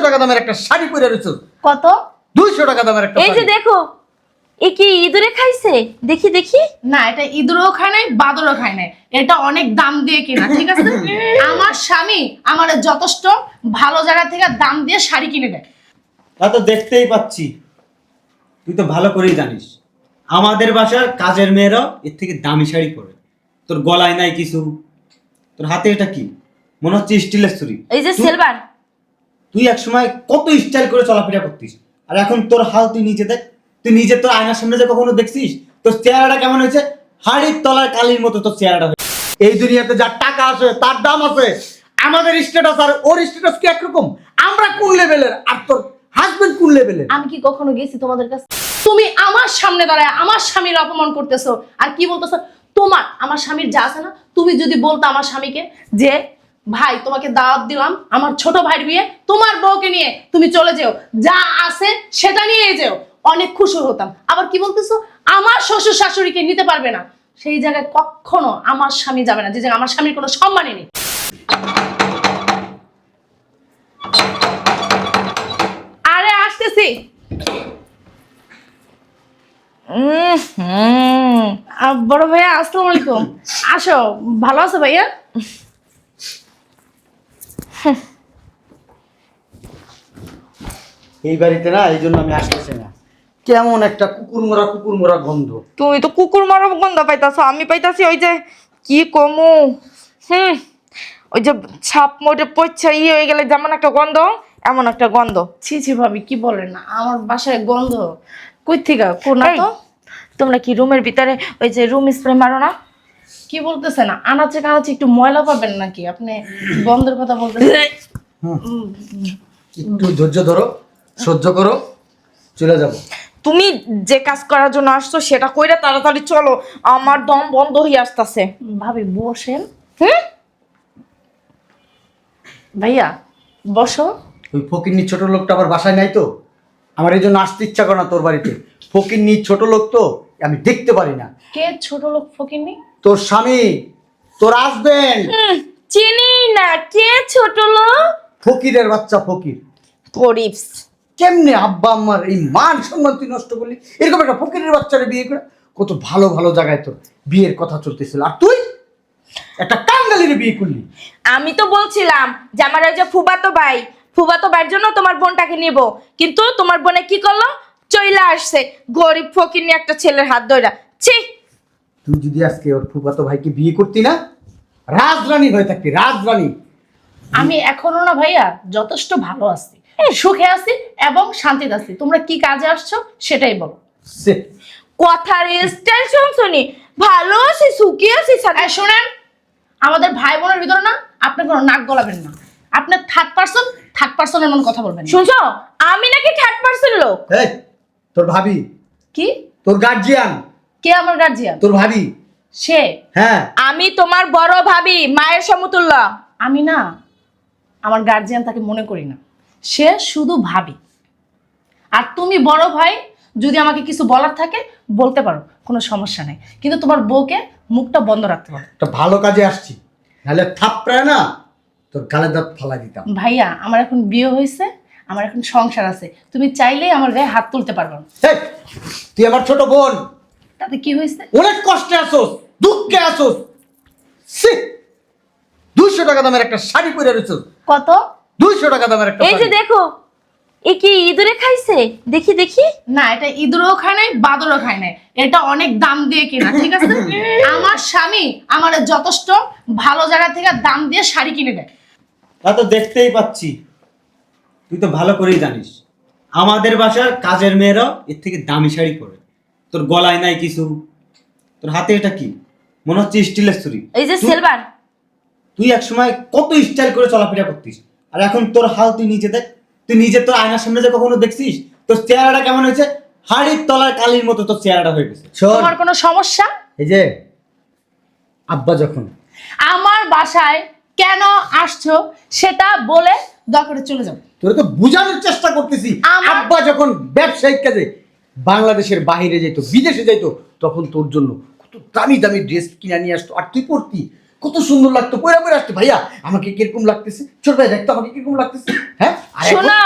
টাকা দামের একটা শাড়ি পরে রয়েছে। কত? 200 টাকা দামের একটা। এই যে দেখো, এ কি ইঁদুরে খাইছে? দেখি দেখি। না, এটা ইঁদুরও খায় নাই, বাদরও খায় নাই, এটা অনেক দাম দিয়ে কিনা, ঠিক আছে? আমার স্বামী আমার যথেষ্ট ভালো জায়গা থেকে দাম দিয়ে শাড়ি কিনে দেয়। তা তো দেখতেই পাচ্ছি, তুই তো ভালো করেই জানিস আমাদের বাসার কাজের মেয়েরা এর থেকে দামি শাড়ি পরে। তোর গলায় নাই কিছু, তোর হাতে এটা কি মনে হচ্ছে স্টিলের ছুরি। এই যে সিলভার। তুই এক সময় কত স্টাইল করে চলাফেরা করতিস, আর এখন তোর হাল তুই নিজে দেখ। তুই নিজে তোর আয়নার সামনে যে কখনো দেখছিস তোর চেহারাটা কেমন হয়েছে? হাড়ির তলার কালির মতো তোর চেহারাটা হয়েছে। এই দুনিয়াতে যার টাকা আছে তার দাম আছে। আমাদের স্ট্যাটাস আর ওর স্ট্যাটাস কি একরকম? আমরা কোন লেভেলের আর তোর হাজবেন্ড কোন লেভেলের? আমি কি কখনো গেছি তোমাদের কাছে? তুমি আমার সামনে দাঁড়ায় আমার স্বামীর অপমান করতেছো আর কি বলতেছো? তোমার আমার স্বামীর যা আছে না, তুমি যদি বলতো আমার স্বামীকে যে ভাই তোমাকে দাওয়াত দিলাম আমার ছোট ভাইয়ের বিয়ে, তোমার বউকে নিয়ে তুমি চলে যেও, যা আছে সেটা নিয়ে যেও, অনেক খুশি হতাম। আবার কি বলতেছো আমার শ্বশুর শাশুড়িকে নিতে পারবে না? সেই জায়গায় কখনো আমার স্বামী যাবে না যে জায়গায় আমার স্বামীর কোনো সম্মানই নেই। আরে আসতেছি। বড় ভাইয়া আসসালামু আলাইকুম। আসো, ভালো আছো ভাইয়া? এই বাড়িতে না, এই জন্য আমি আসতেছি না। কেমন একটা কুকুর মোরা গন্ধ। তুমি তো কুকুর মারা গন্ধ পাইতাছো, আমি পাইতাছি ওই যে কি কমু, ওই যে ছাপ মোটে পয়সা হয়ে গেলে যেমন একটা গন্ধ, এমন একটা গন্ধ। ছি ছি ভাবি, কি বলেন না, আমার বাসায় গন্ধ কই থেকে? কোনা এই, তো। তোমরা কি রুমের ভিতরে ওই যে রুম স্প্রে মারো না? কি বলতেছেন? আনাচে কানাচে একটু ময়লা পাবেন নাকি আপনি? গন্ধের কথা বলতেছেন? একটু ধৈর্য ধরো, সহ্য করো, চলে যাব। তুমি যে কাজ করার জন্য আসছো সেটা কইরা তাড়াতাড়ি চলো, আমার দম বন্ধ হয়ে আসতেছে। ভাবি বসেন। হুম, ভাইয়া বসো। ওই ফকিন্নি ছোট লোকটা আবার বাসায় নাই তো? আমার এই জন্য আসতে ইচ্ছা করে না তোর বাড়িতে। ফকিন্নি ছোট লোক তো, আমি দেখতে পারি না। কে ছোট লোক ফকিন্নি? তোর স্বামী, তোর হাজবেন্ড। চিনি না, কে ছোট লোক? ফকিরের বাচ্চা, ফকির। গরিবস। কেমনে আব্বা আম্মার এই মান সম্মান তুই নষ্ট করলি? এরকম একটা ফকিরের বাচ্চারে বিয়ে করে, কত ভালো ভালো জায়গায় তোর বিয়ের কথা চলতেছিল, আর তুই একটা কাঙ্গালির বিয়ে করলি। আমি তো বলছিলাম যে আমার ওই যে ফুবাতো ভাইয়ের জন্য তোমার বোনটাকে নিব, কিন্তু তোমার বোনে কি করলো? চইলা আসছে গরিব ফকির একটা ছেলের হাত ধইরা। ছি, তুই যদি আজকে ওর ফুফাতো ভাইকে বিয়ে করতি না, রাজরানী হয়ে থাকতি, রাজরানী। আমি এখনো না ভাইয়া যথেষ্ট ভালো আছি, সুখে আছি এবং শান্তিতে আছি। তোমরা কি কাজে আসছো সেটাই বলো। সে কথার স্টাইল শুনছনি? ভালো আছি, সুখী আছি। এই শোনেন, আমাদের ভাই বোনের ভিতরে না আপনি কোনো নাক গলাবেন না। আপনি থার্ড পারসনের মন কথা বলবেন না। শুনছো, আমি নাকি থার্ড পার্সন লোক? এই, তোর ভাবি, কি? তোর গার্জিয়ান, কে আমার গার্জিয়ান? তোর ভাবি। সে? হ্যাঁ, আমি তোমার বড় ভাবি, মায়ের সমতুল্য। আমি না আমার গার্জিয়ান তাকে মনে করি না, সে শুধু ভাবি। আর তুমি বড় ভাই, যদি আমাকে কিছু বলার থাকে বলতে পারো, কোনো সমস্যা নেই, কিন্তু তোমার বউকে মুখটা বন্ধ রাখতে পারো। একটা ভালো কাজে আসছি, নাহলে থাপড়ায় না তোর গালে দাঁত ফালাই দিতাম। ভাইয়া আমার এখন বিয়ে হয়েছে, আমার এখন সংসার আছে, তুমি চাইলেই আমার গায়ে হাত তুলতে পারবে না। এই, তুই আমার ছোট বোন, তাতে কি হয়েছে? অনেক কষ্টে আসোস, দুঃখে আসোস। 200 টাকা দামের একটা শাড়ি পরে রয়েছে। কত? 200 টাকা দামের একটা এই যে শাড়ি। দেখো, এ কি ইঁদুরে খাইছে? দেখি দেখি। না, এটা ইঁদুরও খায় নাই, বাদরও খায় নাই, এটা অনেক দাম দিয়ে কিনা, ঠিক আছে? আমার স্বামী আমার যথেষ্ট ভালো জায়গা থেকে দাম দিয়ে শাড়ি কিনে দেয়। তা তো দেখতেই পাচ্ছি, তুই তো ভালো করেই জানিস আমাদের বাসার কাজের মেয়েরা এর থেকে দামি শাড়ি পরে। তোর গলায় নাই কিছু, তোর হাতে এটা কি মনে হচ্ছে স্টিলের ছুরি। এই যে সিলভার। তুই এক সময় কত স্টাইল করে চলাফেরা করতিস, আর এখন তোর হাল তুই নিজে দেখ। তুই নিজে তোর আয়নার সামনে যে কখনো দেখছিস তোর চেহারাটা কেমন হয়েছে? হাড়ির তলার কালির মতো তোর চেহারাটা হয়ে গেছে। শোন, তোমার কোনো সমস্যা? এই যে আব্বা যখন আমার বাসায় কেন আসছো সেটা বলে দয়া করে চলে যাও। তোর তো বোঝানোর চেষ্টা করতেছি। আব্বা যখন ব্যবসায়িক কাজে বাংলাদেশের বাইরে যেত, বিদেশে যেত, তখন তোর জন্য কত দামি দামি ড্রেস কিনে নিয়ে আসতো, আর তুই পরতি, কত সুন্দর লাগতো, পরে পরে আসতো। ভাইয়া আমাকে কিরকম লাগতেছে, ছোট ভাই দেখতো আমাকে কিরকম লাগতেছে। হ্যাঁ, আর এখন শোনো,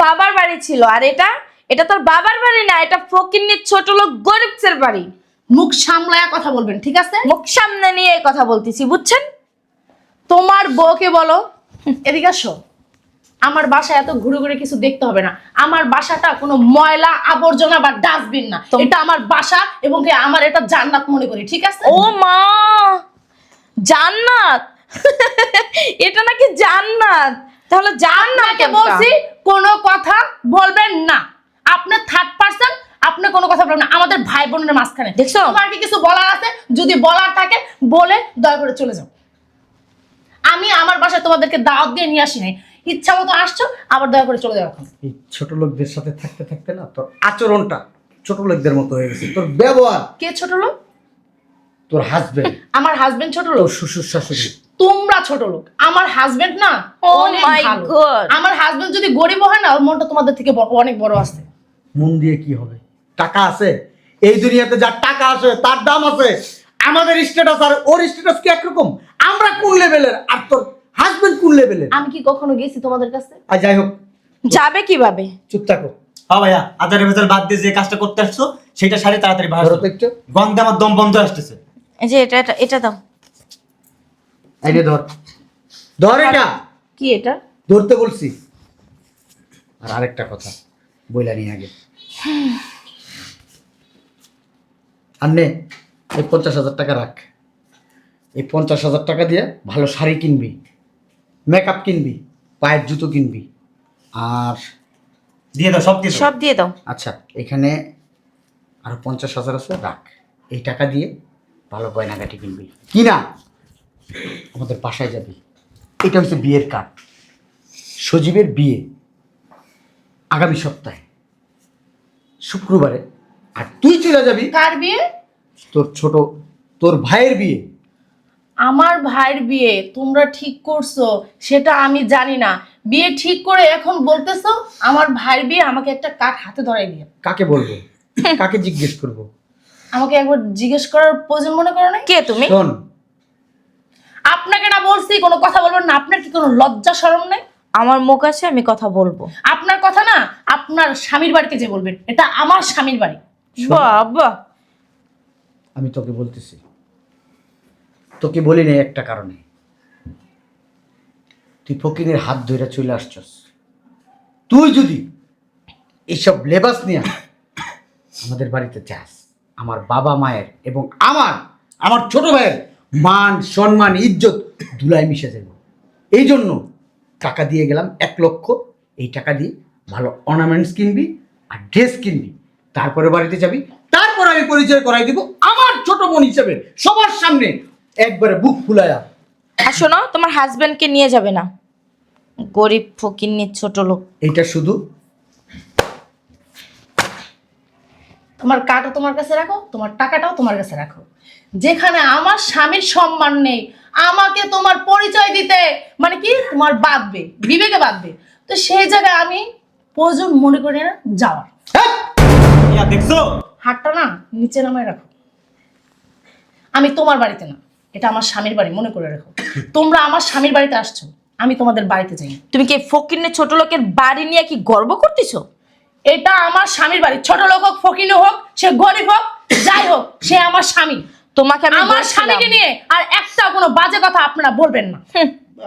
বাবার বাড়ি ছিল, আর এটা এটা তোর বাবার বাড়ি না, এটা ফকিন্নির ছোট লোক গরিবদের বাড়ি। মুখ সামলায়া কথা বলবেন, ঠিক আছে? মুখ সামনে নিয়ে এই কথা বলতেছি, বুঝছেন? তোমার বউকে বলো এদিকে আসো। আমার বাসা এত ঘুরে ঘুরে কিছু দেখতে হবে না। আমার বাসাটা কোনো ময়লা আবর্জনা বা ডাস্টবিন না, এটা আমার বাসা এবং কি আমার এটা জান্নাত মনে করি, ঠিক আছে? ও মা, জান্নাত! এটা নাকি জান্নাত? তাহলে জান্নাত আপনাকে বলছি কোনো কথা বলবেন না। আপনি থার্ড পারসন, আপনি কোনো কথা বলবেন না আমাদের ভাই বোনের মাঝখানে। দেখছো? তোমার কি কিছু বলার আছে? যদি বলার থাকে বলে দয়া করে চলে যাও। আমি আমার বাসায় তোমাদেরকে দাওয়াত দিয়ে নিয়ে আসি নাই, ইচ্ছা মতো আসছো, আবার দয়া করে চলে যাও এখন। এই ছোট লোকদের সাথে থাকতে থাকতে না তোর আচরণটা ছোট লোকদের মতো হয়ে গেছে। তোর ব্যবহার, কে ছোট লোক? তোর হাজবেন্ড, আমার হাজবেন্ড ছোট তোর লোক? শ্বশুর শাশুড়ি। তোমরা ছোট লোক, আমার হাজবেন্ড না Oh অনেক my ভালো। God! আমার হাজবেন্ড যদি গরিব হয় না, ওর মনটা তোমাদের থেকে অনেক বড় আছে। মন দিয়ে কি হবে? টাকা আছে এই দুনিয়াতে, যার টাকা আছে তার দাম আছে। আমাদের স্ট্যাটাস আর ওর স্ট্যাটাস কি একরকম? আমরা কোন লেভেলের আর তোর হাজবেন্ড কোন লেভেলের? আমি কি কখনো গেছি তোমাদের কাছে? আর যাই হোক, যাবে কিভাবে? চুপ থাকো। হ্যাঁ ভাইয়া, আজারে ভেজাল বাদ দিয়ে যে কাজটা করতে আসছো সেটা সারি তাড়াতাড়ি ভালো। ধরো তো একটু, গন্ধে আমার দম বন্ধ আসতেছে। এই যে এটা এটা এটা দাও। এই যে ধর, ধর এটা। কি এটা? ধরতে বলছি। আর আরেকটা কথা বইলা নিয়ে আগে, আর নে এই 50,000 টাকা রাখ। এই 50,000 টাকা দিয়ে ভালো শাড়ি কিনবি, মেকআপ কিনবি, পায়ের জুতো কিনবি। আর দিয়ে দাও, সব দিয়ে দাও। সব দিয়ে দাও। আচ্ছা, এখানে আরো 50,000 আছে, রাখ। এই টাকা দিয়ে ভালো গয়নাগাটি কিনবি, কিনা আমাদের বাসায় যাবি। এটা হচ্ছে বিয়ের কার্ড, সজীবের বিয়ে আগামী সপ্তাহে শুক্রবারে। আর তুই চলে যাবি কার বিয়ে? তোর ভাইয়ের বিয়ে। আমার ভাইয়ের বিয়ে তোমরা ঠিক করছো সেটা আমি জানি না। বিয়ে ঠিক করে এখন বলতেছো আমার ভাইয়ের বিয়ে, আমাকে একটা কার্ড হাতে ধরাই দিয়ে। কাকে বলবো, কাকে জিজ্ঞেস করবো? আমাকে একবার জিজ্ঞেস করার প্রয়োজন মনে করো না? কে তুমি? শোন, আপনাকে না বলছি কোনো কথা বলবেন না? আপনার কি কোনো লজ্জা শরম নেই? আমার মুখ আছে, আমি কথা বলবো। আপনার কথা না আপনার স্বামীর বাড়িতে যে বলবেন, এটা আমার স্বামীর বাড়ি। বাবা, আমি তোকে বলতেছি, তোকে বলি নাই একটা কারণে। তুই ফকিরের হাত ধরে চলে আসছস। তুই যদি এইসব লেবাস নিয়ে আমাদের বাড়িতে যাস, আমার বাবা মায়ের এবং আমার ছোট ভাইয়ের মান সম্মান ইজ্জত ধুলায় মিশে যাবে। এই জন্য টাকা দিয়ে গেলাম 1 লক্ষ। এই টাকা দিয়ে ভালো অর্নামেন্টস কিনবি আর ড্রেস কিনবি, তারপরে বাড়িতে যাবি। তারপর আমি পরিচয় করাই দিব আমার ছোট বোন হিসেবে সবার সামনে, একবারে বুক ফুলায়া। আর শোনো, তোমার হাজবেন্ডকে নিয়ে যাবে না, গরিব ফকিন্নির ছোট লোক। এইটা শুধু তোমার কার্ডও তোমার কাছে রাখো, তোমার টাকাটাও তোমার কাছে রাখো। যেখানে আমার স্বামীর সম্মান নেই, আমাকে তোমার পরিচয় দিতে মানে কি তোমার বাঁধবে, বিবেকে বাঁধবে, তো সেই জায়গায় আমি প্রয়োজন মনে করি না যাওয়ার। হ্যাঁ, ইয়া দেখছো? হাতটা না নিচে নামায় রাখো। আমি তোমার বাড়িতে না, এটা আমার স্বামীর বাড়ি, মনে করে রাখো। তোমরা আমার স্বামীর বাড়িতে আসছো, আমি তোমাদের বাড়িতে যাই। তুমি কি ফকিন্নির ছোট লোকের বাড়ি নিয়ে কি গর্ব করতেছো? এটা আমার স্বামীর বাড়ি, ছোট লোক হোক, ফকির হোক, সে গরিব হোক, যাই হোক, সে আমার স্বামী। তোমাকে আমি আমার বলছিলাম। স্বামীকে নিয়ে আর একটা কোনো বাজে কথা আপনারা বলবেন না,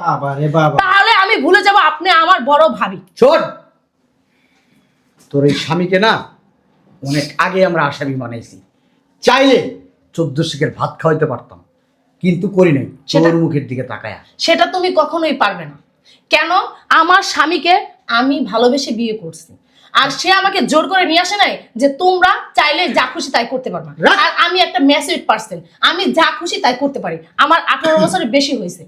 বাবা রে বাবা। তাহলে আমি ভুলে যাব আপনি আমার বড় ভাবি। শোন, তোর এই স্বামীকে না অনেক আগে আমরা আসামি বানাইছি। চাইলে 14 শিখের ভাত খাওয়াইতে পারতাম, কিন্তু করি নাই। তোর মুখের দিকে তাকায়া। সেটা তুমি কখনোই পারবে না। কেন? আমার স্বামীকে আমি ভালোবেসে বিয়ে করছি, আর সে আমাকে জোর করে নিয়ে আসে নাই যে তোমরা চাইলে যা খুশি তাই করতে পারবে। আর আমি একটা ম্যাচিউরড পারসন, আমি যা খুশি তাই করতে পারি। আমার 18 বছরের বেশি হয়েছে,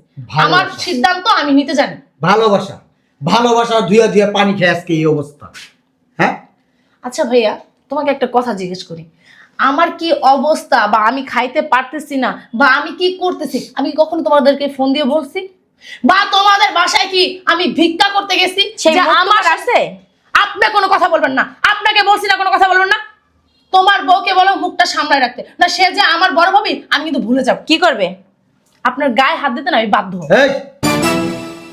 আমার সিদ্ধান্ত আমি নিতে জানি। ভালোবাসা ধুয়া ধুয়া পানি খেয়ে আজকে এই অবস্থা। হ্যাঁ, আচ্ছা ভাইয়া, তোমাকে একটা কথা জিজ্ঞেস করি, আমার কি অবস্থা বা আমি খাইতে পারতেছি না বা আমি কি করতেছি, আমি কি কখনো তোমাদেরকে ফোন দিয়ে বলছি? বা তোমাদের বাসায় কি আমি ভিক্ষা করতে গেছি সেই যে মুখ আমার তোমার আছে? আপনি কোনো কথা বলবেন না, আপনাকে বলছি না কোনো কথা বলবেন না। তোমার বউকে বলো মুখটা সামলায় রাখতে, না সে যে আমার বড় ভাবি আমি কিন্তু ভুলে যাব। কি করবে? আপনার গায়ে হাত দিতে না আমি বাধ্য হব। এই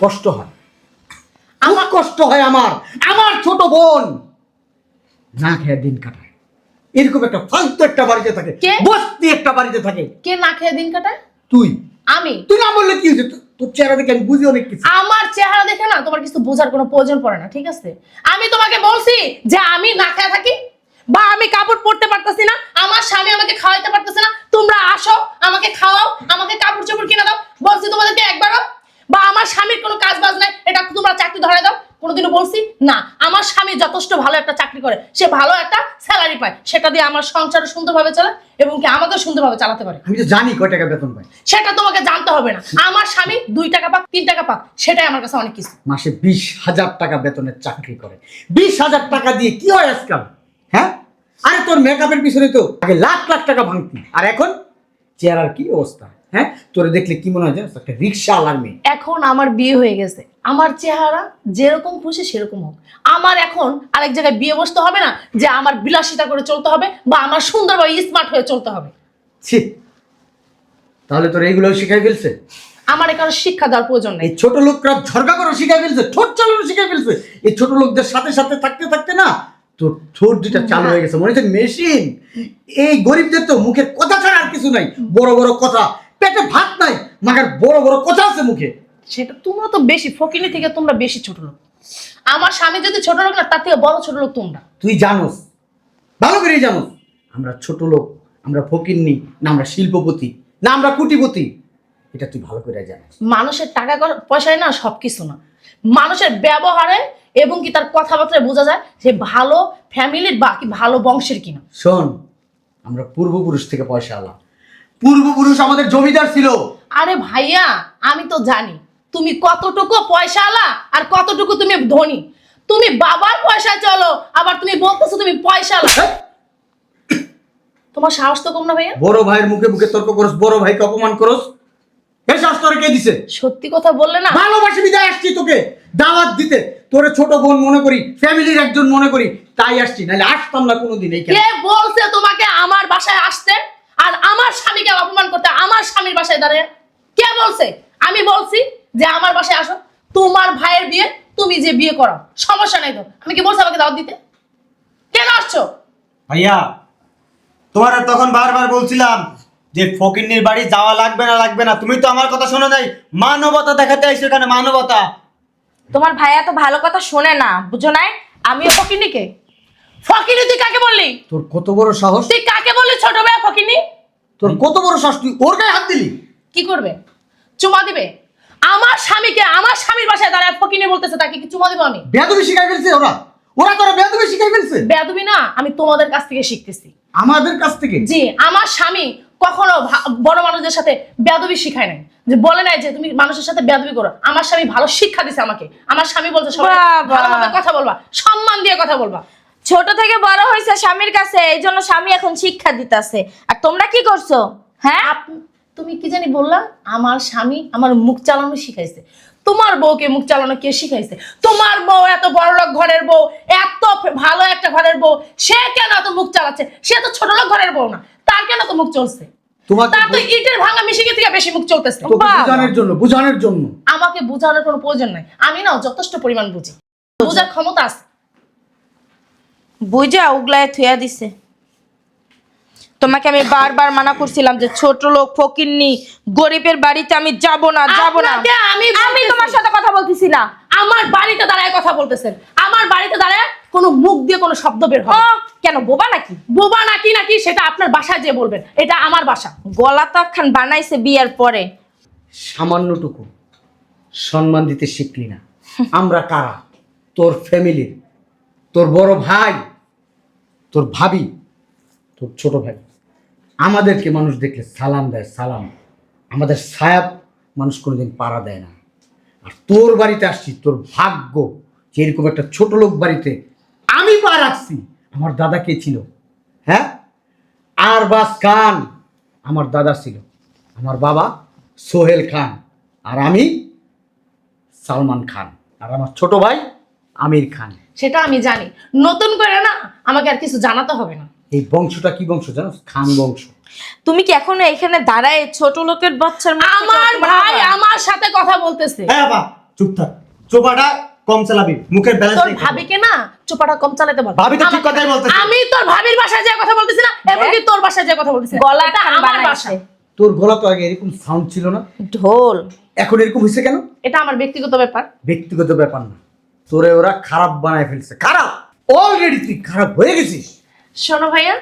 কষ্ট হয়। আমার কষ্ট হয়। আমার ছোট বোন না খেয়ে দিন কাটায়, এরকম একটা ফালতু একটা বাড়িতে থাকে, কে? বস্তি একটা বাড়িতে থাকে। কে না খেয়ে দিন কাটায়? তুই আমি। তুই না বললে কি হয়েছে? তোর চেহারা দেখে আমি বুঝি অনেক কিছু। আমার চেহারা দেখে না তোমার কিছু বোঝার কোনো প্রয়োজন পড়ে না, ঠিক আছে? আমি তোমাকে বলছি যে আমি না খেয়ে থাকি বা আমি কাপড় পরতে পারতেছি না, আমার স্বামী আমাকে খাওয়াইতে পারতেছে না, তোমরা আসো আমাকে খাওয়াও, আমাকে কাপড় চোপড় কিনে দাও। বলছি তোমাদেরকে একবারও? বা আমার স্বামীর কোনো কাজ বাজ নাই, এটা তোমরা চাকরি ধরাই দাও? কোনোদিনও বলছি না? আমার স্বামী যথেষ্ট ভালো একটা চাকরি করে, সে ভালো একটা স্যালারি পায়, সেটা দিয়ে আমার সংসার সুন্দরভাবে চলে এবং কি আমাকেও সুন্দরভাবে চালাতে পারে। আমি তো জানি কয় টাকা বেতন পাই। সেটা তোমাকে জানতে হবে না। আমার স্বামী 2 টাকা পাক 3 টাকা পাক, সেটাই আমার কাছে অনেক কিছু। মাসে 20,000 টাকা বেতনের চাকরি করে। 20,000 টাকা দিয়ে কি হয় আজকাল? হ্যাঁ, আরে তোর মেকআপের পিছনে তো আগে লাখ লাখ টাকা ভাঙতি, আর এখন চেহারার কি অবস্থা? হ্যাঁ, তোরে দেখলে কি মনে হয় জানিস? একটা রিক্সাওয়ালার মেয়ে। এখন আমার বিয়ে হয়ে গেছে, আমার চেহারা যেরকম খুশি সেরকম হোক। আমার এখন আরেক জায়গায় বিয়ে বসতে হবে না যে আমার বিলাসিতা করে চলতে হবে বা আমার সুন্দরভাবে স্মার্ট হয়ে চলতে হবে। ছি, তাহলে তোর এইগুলো শিখাই ফেলছে? আমার এখানে শিক্ষা দেওয়ার প্রয়োজন নেই। এই ছোট লোকরা ঝরগা করে শিখাই ফেলছে, ঠোঁট চালানো শিখাই ফেলছে। এই ছোট লোকদের সাথে সাথে থাকতে থাকতে না তোর ঠোঁট দুটা চালু হয়ে গেছে, মনে হচ্ছে মেশিন। এই গরিবদের তো মুখের কথা ছাড়া আর কিছু নাই, বড় বড় কথা। পেটে ভাত নাই, মাগার বড় বড় কথা আছে মুখে। সেটা তোমরা তো বেশি ফকিনি থেকে তোমরা বেশি ছোট লোক। আমার স্বামী যদি ছোট লোক না, তার থেকে বড় ছোট লোক তোমরা। তুই জানোস, ভালো করেই জানোস, আমরা ছোট লোক, আমরা ফকিন্নি না, আমরা শিল্পপতি না, আমরা কুটিপতি। এটা তুই ভালো করে জানিস। মানুষের টাকা পয়সায় না সবকিছু না, মানুষের ব্যবহারে এবং কি তার কথাবার্তায় বোঝা যায় যে ভালো ফ্যামিলির বা কি ভালো বংশের কিনা। শোন, আমরা পূর্বপুরুষ থেকে পয়সা আলা, পূর্বপুরুষ আমাদের জমিদার ছিল। আরে ভাইয়া, আমি তো জানি তুমি কতটুকু পয়সা আলা আর কতটুকু তুমি ধনী। তুমি বাবার পয়সা চলো, আবার তুমি বলতেছো তুমি পয়সা আলা। তোমার সাহস তো কম না ভাইয়া? বড় ভাইয়ের মুখে মুখে তর্ক করস, বড় ভাইকে অপমান করস। এই সাহস তোরে কে দিছে? সত্যি কথা বললে না, ভালোবাসি বিদায় আসছি তোকে দাওয়াত দিতে। তোরে ছোট বোন মনে করি, ফ্যামিলির একজন মনে করি, তাই আসছি, নাহলে আসতাম না কোনোদিন। এই কে বলছে তোমাকে আমার বাসায় আসতে আর আমার স্বামীকে অপমান করতে? আমার স্বামীর বাসায় দাঁড়িয়ে কে বলছে? আমি বলছি যে আমার বাসায় আসো, তোমার ভাইয়ের বিয়ে তুমি যে বিয়ে করো, সমস্যা নাই তো। আমি কি বলছি আমাকে দাওয়াত দিতে? কেন আসছো? ভাইয়া, তোমার তখন বারবার বলছিলাম যে ফকিন্নির বাড়ি যাওয়া লাগবে না, তুমি তো আমার কথা শোনো নাই। মানবতা দেখাতে আইছো এখানে, মানবতা। তোমার ভাইয়া তো ভালো কথা শোনে না, বুঝো নাই? আমিও ফকিনিকে? ফকিনি তুই কাকে বললি? তোর কত বড় সাহস! তুই কাকে বললি ছোট ভাইয়া ফকিনি? তোর কত বড় সাহস! তুই ওর গায়ে হাত দিলি? কি করবে? চুমা দিবে? আমার স্বামীকে আমার স্বামীর বাসায় দাঁড়ায় ফকিনি বলতেছে, তাকে কি চুমা দিব আমি? বেয়াদবি শিখাই ফেলছে ওরা, ওরা তোরা বেয়াদবি শিখাই ফেলছে। বেয়াদবি না, আমি তোমাদের কাছ থেকে শিখতেছি। আমাদের কাছ থেকে? জি, আমার স্বামী কখনো বড় মানুষদের সাথে বেয়াদবি শিখায় নাই, যে বলে নাই যে তুমি মানুষের সাথে বেয়াদবি করো। আমার স্বামী ভালো শিক্ষা দিছে আমাকে। আমার স্বামী বলছে সবাই বাবা। ভালোভাবে কথা বলবা, সম্মান দিয়ে কথা বলবা। ছোট থেকে বড় হয়েছে স্বামীর কাছে, এই জন্য স্বামী এখন শিক্ষা দিতেছে। আর তোমরা কি করছো? হ্যাঁ, তুমি কি জানি বললা আমার স্বামী আমার মুখ চালানো শিখাইছে। তোমার বউকে মুখ চালানো কে শিখাইছে? তোমার বউ এত বড়লোক ঘরের বউ, এত ভালো একটা ঘরের বউ, সে কেন এত মুখ চালাচ্ছে? সে তো ছোট লোক ঘরের বউ না, তার কেন তো মুখ চলছে? তোমাকে তার তো ইটের ভাঙা মিশিয়ে থেকে বেশি মুখ চলতেছে। তোকে বোঝানোর জন্য। আমাকে বোঝানোর কোনো প্রয়োজন নাই, আমি না যথেষ্ট পরিমাণ বুঝি, বোঝার ক্ষমতা আছে। বুঝা উগলায় থুয়া দিছে। তোমাকে আমি বারবার মানা করছিলাম যে ছোট লোক ফকিন্নি গরিবের বাড়িতে আমি যাব না। আপনাকে আমি তোমার সাথে কথা বলতেছি না। আমার বাড়িতে দাঁড়ায় কথা বলতেছেন, আমার বাড়িতে দাঁড়ায় কোনো মুখ দিয়ে কোনো শব্দ বের হবে? কেন বোবা নাকি? বোবা নাকি সেটা আপনার বাসায় যে বলবেন, এটা আমার বাসা। গলা তো একখান বানাইছে বিয়ের পরে। সামান্যটুকু সম্মান দিতে শিখলি না। আমরা কারা? তোর ফ্যামিলির, তোর বড় ভাই, তোর ভাবি, তোর ছোট ভাই। আমাদেরকে মানুষ দেখলে সালাম দেয়, সালাম। আমাদের ছায়া মানুষ কোনোদিন পাড়া দেয় না। আর তোর বাড়িতে আসছি, তোর ভাগ্য যে এরকম একটা ছোট লোক বাড়িতে আমি পা রাখছি। আমার দাদা কে ছিল? হ্যাঁ, আরবাজ খান আমার দাদা ছিল, আমার বাবা সোহেল খান, আর আমি সালমান খান, আর আমার ছোট ভাই আমির খান। সেটা আমি জানি, নতুন করে না আমাকে আর কিছু জানাতে হবে না। এই বংশটা কি বংশ জানো? খান বংশ। তুমি কি এখনো এখানে দাঁড়ায় ছোট লোকের বাচ্চার মতো আমার ভাই আমার সাথে কথা বলতেছে। হ্যাঁ বাবা, চুপ থাক। চোপাটা কম চালাবি, মুখের ব্যালেন্স তোর নেই। ভাবিকে না চোপাটা কম চালাতে বল। ভাবি তো ঠিক কথাই বলতেছে। আমি তোর ভাবির বাসায় যে কথা বলতেছি না, এমনকি তোর বাসায় যে কথা বলতেছি না। গলা এটা খান আমার বানাইছে বাসা। তোর গলা তো আগে এরকম সাউন্ড ছিল না, ঢোল। এখন এরকম হয়েছে কেন? এটা আমার ব্যক্তিগত ব্যাপার। ব্যক্তিগত ব্যাপার না, তোরে ওরা খারাপ বানায় ফেলছে। খারাপ অলরেডি, তুই খারাপ হয়ে গেছিস। শোনো ভাইয়া,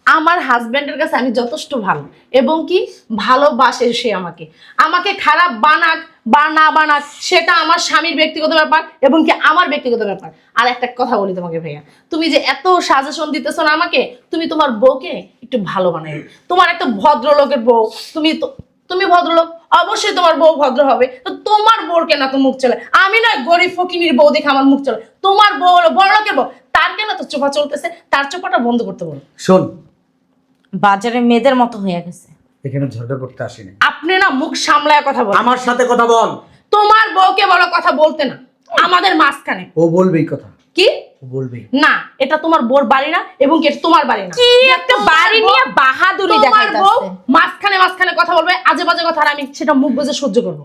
আমার হাজবেন্ডের কাছে আমি যথেষ্ট ভালো এবং কি ভালোবাসে সে আমাকে। আমাকে খারাপ বানাক বা না বানাক সেটা আমার স্বামীর ব্যক্তিগত ব্যাপার এবং কি আমার ব্যক্তিগত ব্যাপার। আর একটা কথা বলি তোমাকে ভাইয়া, তুমি যে এত সাজেশন দিতেছো না আমাকে, তুমি তোমার বউকে একটু ভালো বানাই। তোমার একটা ভদ্রলোকের বউ, তুমি ভদ্রলোক, অবশ্যই তোমার বউ ভদ্র হবে। তো তোমার বউর কেন তো মুখ চলে? আমি না গরিব ফকিনীর বউ দেখে আমার মুখ চলে, তোমার বউ হলো বড়লোকের বউ, তার কেন তো চোপা চলতেছে? তার চোপাটা বন্ধ করতে বলো। শোন, বাজারে মেয়েদের মতো হয়ে গেছে। এখানে ঝগড়া করতে আসিনি। আপনি না মুখ সামলায় কথা বল। আমার সাথে কথা বল। তোমার বউকে বলো কথা বলতে না আমাদের মাঝখানে। ও বলবেই কথা, কি ও বলবেই। না, এটা তোমার বউর বাড়ি না এবং কি এটা তোমার বাড়ি না। কি একটা বাড়ি নিয়ে বাহাদুরি তোমার বউ দেখাইতাছে। মাঝখানে মাঝখানে কথা বলবে আজে বাজে কথা, আর আমি সেটা মুখ বুজে সহ্য করব।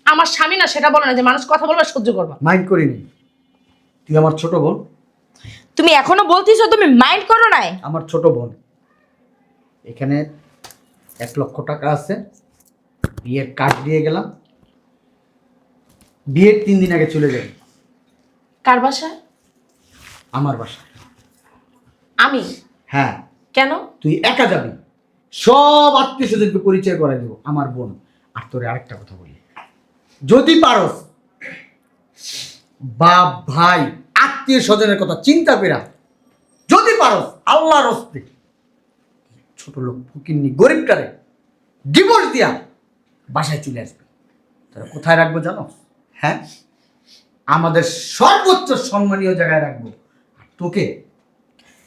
আমার স্বামী না সেটা বলে না যে মানুষ কথা বলবে সহ্য করবা। মাইন্ড করিনি, তুই আমার ছোট বোন। তুমি এখনো বলতিছো তুমি মাইন্ড করো নাই? আমার ছোট বোন, এখানে 1 লক্ষ টাকা আছে, বিয়ের কার্ড দিয়ে গেলাম, বিয়ের 3 দিন আগে চলে যাই কার বাসায়? আমার বাসায়। আমি? হ্যাঁ, কেন? তুই একা যাবি, সব আত্মীয় স্বজনকে পরিচয় করাই দেবো, আমার বোন। আর তোরে আরেকটা কথা বলি, যদি পারস বাপ ভাই আত্মীয় স্বজনের কথা চিন্তা করা, যদি পারস আল্লাহর হস্তে ছোট লোক ফকিন্নি গরিবটারে ডিভোর্স দিয়া বাসায় চলে আসবে। তোরা কোথায় রাখবো জানো? হ্যাঁ, আমাদের সর্বোচ্চ সম্মানীয় জায়গায় রাখবো। আর তোকে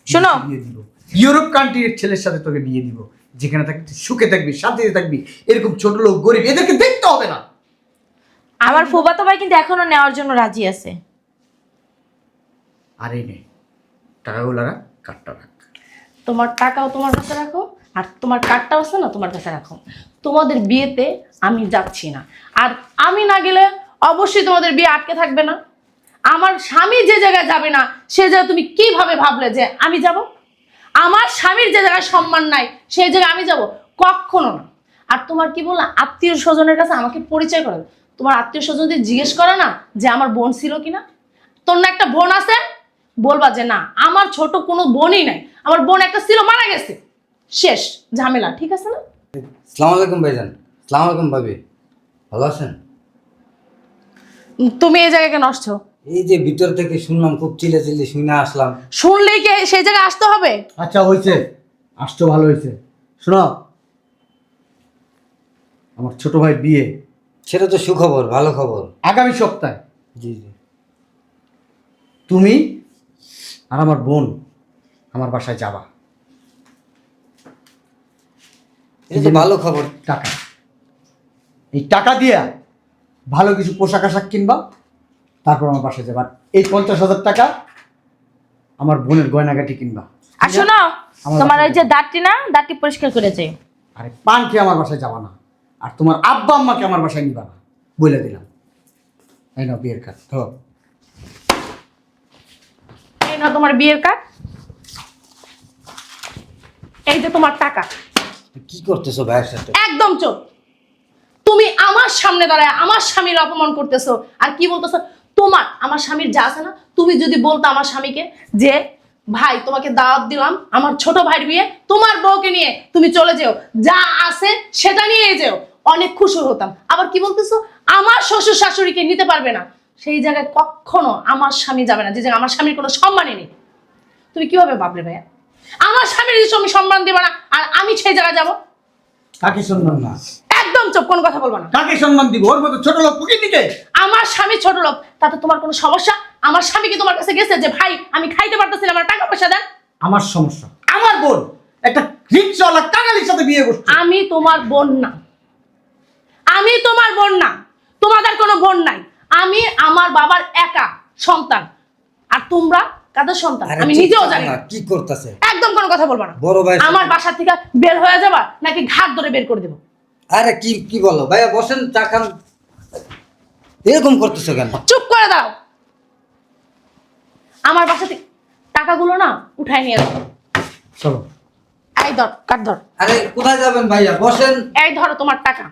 শোনো, বিয়ে দিব ইউরোপ কান্ট্রির ছেলের সাথে, তোকে বিয়ে দিব, যেখানে থাকবি তুই সুখে থাকবি, শান্তিতে থাকবি। এরকম ছোট লোক গরিব এদেরকে দেখতে হবে না। আমার ফুফাতো ভাই কিন্তু এখনো নেওয়ার জন্য রাজি আছে। আর এই নে টাকাগুলো রাখ, কার্ডটা রাখ। তোমার টাকাও তোমার কাছে রাখো আর তোমার কার্ডটাও আছে না তোমার কাছে রাখো। তোমাদের বিয়েতে আমি যাচ্ছি না, আর আমি না গেলে অবশ্যই তোমাদের বিয়ে আটকে থাকবে না। আমার স্বামী যে জায়গায় যাবে না সে জায়গায় তুমি কিভাবে ভাবলে যে আমি যাব? আমার স্বামীর যে জায়গায় সম্মান নাই সেই জায়গায় আমি যাব? কখনো না। আর তোমার কি বললা, আত্মীয় স্বজনের কাছে আমাকে পরিচয় করে দাও। তোমার আত্মীয় স্বজনদের জিজ্ঞেস করে না যে আমার বোন ছিল কিনা? তোর না একটা বোন আছে? বলবা যে না আমার ছোট কোনো বোনই নাই, আমার বোন একটা ছিল মারা গেছে, শেষ ঝামেলা। ঠিক আছে না? আসসালামু আলাইকুম ভাইজান। আসসালামু আলাইকুম ভাবি, ভালো আছেন? তুমি এই জায়গায় কেন আসছো? এই যে ভিতর থেকে শুনলাম খুব চিল্লাচিল্লি, শুনে আসলাম। শুনলেই কি সেই জায়গায় আসতে হবে? আচ্ছা হয়েছে, আসছো ভালো হয়েছে। শোনো, আমার ছোট ভাই বিয়ে সেটা তো সুখবর, ভালো খবর। আগামী সপ্তাহে। জি জি। তুমি আর আমার বোন আমার বাসায় যাবা। এটা তো ভালো খবর। টাকা, এই টাকা দিয়া ভালো কিছু পোশাক আশাক কিনবা, তারপর আমার বাসায় যাবা। এই 50,000 টাকা আমার বোনের গয়নাগাটি কিনবা। আর শোনো, আমার তোমার বাসায় ওই যে দাঁতটি না, দাঁতটি পরিষ্কার করে যাই। আরে পান খেয়ে আমার বাসায় যাবা না, আর তোমার আব্বা আম্মাকে আমার বাসায় নিবা না, বলে দিলাম। এই নাও বিয়ের কার্ড, ধরো। এই না তোমার বিয়ের কার্ড, এই যে তোমার টাকা। কি করতেছো ভাইয়ের সাথে? একদম চুপ। তুমি আমার সামনে দাঁড়ায় আমার স্বামীর অপমান করতেছো আর কি বলতেছো? তোমার আমার স্বামীর যা আছে না, তুমি যদি বলতো আমার স্বামীকে যে ভাই তোমাকে দাওয়াত দিলাম আমার ছোট ভাইয়ের বিয়ে, তোমার বউকে নিয়ে তুমি চলে যেও, যা আছে সেটা নিয়ে যেও, অনেক খুশি হতাম। আবার কি বলতেছো আমার শ্বশুর শাশুড়িকে নিতে পারবে না? সেই জায়গায় কখনো আমার স্বামী যাবে না যে জায়গায় আমার স্বামীর কোনো সম্মানই নেই। তুমি কিভাবে ভাবলে ভাইয়া আমার স্বামীর তুমি সম্মান দেবে না আর আমি সেই জায়গায় যাবো? কাকে সম্মান না? একদম চুপ, কোনো কথা বলবো না। কাকে সম্মান দিব? ওর মতো ছোট লোক ফকির দিকে? আমার স্বামী ছোট লোক, তাতে তোমার কোনো সমস্যা? আমার স্বামী কি তোমার কাছে গেছে যে ভাই আমি খাইতে পারতেছি না, আমার টাকা পয়সা দেন? আমার সমস্যা, আমার বোন একটা রিক্সাওয়ালা কাঙালির সাথে বিয়ে করছে। আমি তোমার বোন না, আমি তোমার বোন না, তোমাদের কোনো বোন নাই। আমি আমার বাবার একা সন্তান, আর তোমরা কাদের সন্তান আরে আমি ঠিক নিজেও আছে জানি না, না। কি করতেছে? একদম কোনো কথা বলবো না। বড় ভাই আমার বাসা থেকে বের হয়ে যাবা নাকি ঘাট ধরে বের করে দেবো? আরে কি কি বলো ভাইয়া, বসেন, চা খান। এরকম করতেছো কেন? চুপ করে দাও। আমার বাসা থেকে টাকাগুলো না উঠাই নিয়ে যাও। চলো। এই ধর, কাট ধর। আরে কোথায় যাবেন ভাইয়া, বসেন। এই ধরো তোমার টাকা,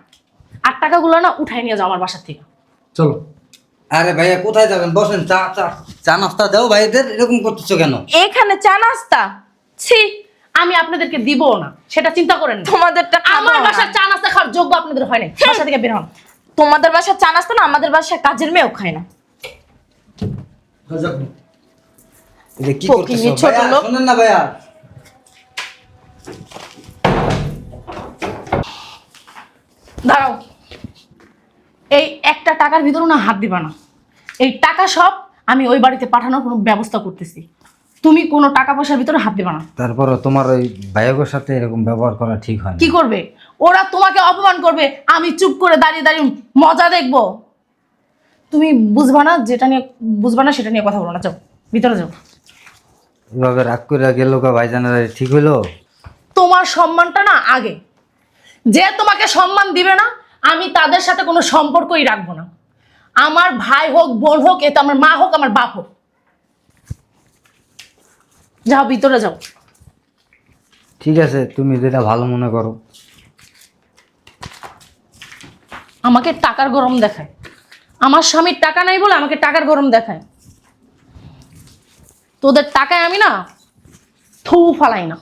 আর টাকাগুলো না উঠাই নিয়ে যাও আমার বাসা থেকে। চলো। আরে ভাইয়া কোথায় যাবেন, বসেন। চা চা চা নাস্তা দাও ভাইদের, এরকম করতেছো কেন? এখানে চা নাস্তা? ছি, আমি আপনাদেরকে দিবও না, সেটা চিন্তা করেন না। তোমাদেরটা খাবো আমার না। বাসার চা নাস্তা খাওয়ার যোগ্য আপনাদের হয় নাই। বাসা থেকে বের হন। তোমাদের বাসার চা নাস্তা না, আমাদের বাসার কাজের মেয়েও খায় না। এটা কি ফকিন্নি করতেছো ছোট ভাইয়া? লোক। শুনেন না ভাইয়া। দাঁড়াও, এই একটা টাকার ভিতরে না হাত দিবা না। এই টাকা সব আমি ওই বাড়িতে পাঠানোর কোনো ব্যবস্থা করতেছি। তুমি কোনো টাকা পয়সার ভিতরে হাত দিবা না। তারপরও তোমার ওই ভাইয়াগোর সাথে এরকম ব্যবহার করা ঠিক হয় না। কি করবে ওরা? তোমাকে অপমান করবে, আমি চুপ করে দাঁড়িয়ে দাঁড়িয়ে মজা দেখবো। তুমি বুঝবা না, যেটা নিয়ে বুঝবা না সেটা নিয়ে কথা বলো না। যাও, ভিতরে যাও। এভাবে রাগ করে গেল কা ভাইজানেরা, ঠিক হইলো? তোমার সম্মানটা না আগে। যে তোমাকে সম্মান দিবে না, আমি তাদের সাথে কোনো সম্পর্কই রাখবো না। আমার ভাই হোক, বোন হোক, এতে আমার মা হোক, আমার বাপ হোক। যাও, ভিতরে যাও। ঠিক আছে, তুমি যেটা ভালো মনে করো। আমাকে টাকার গরম দেখায়। আমার স্বামীর টাকা নাই বলে আমাকে টাকার গরম দেখায়। তোদের টাকায় আমি না থু ফালাই না।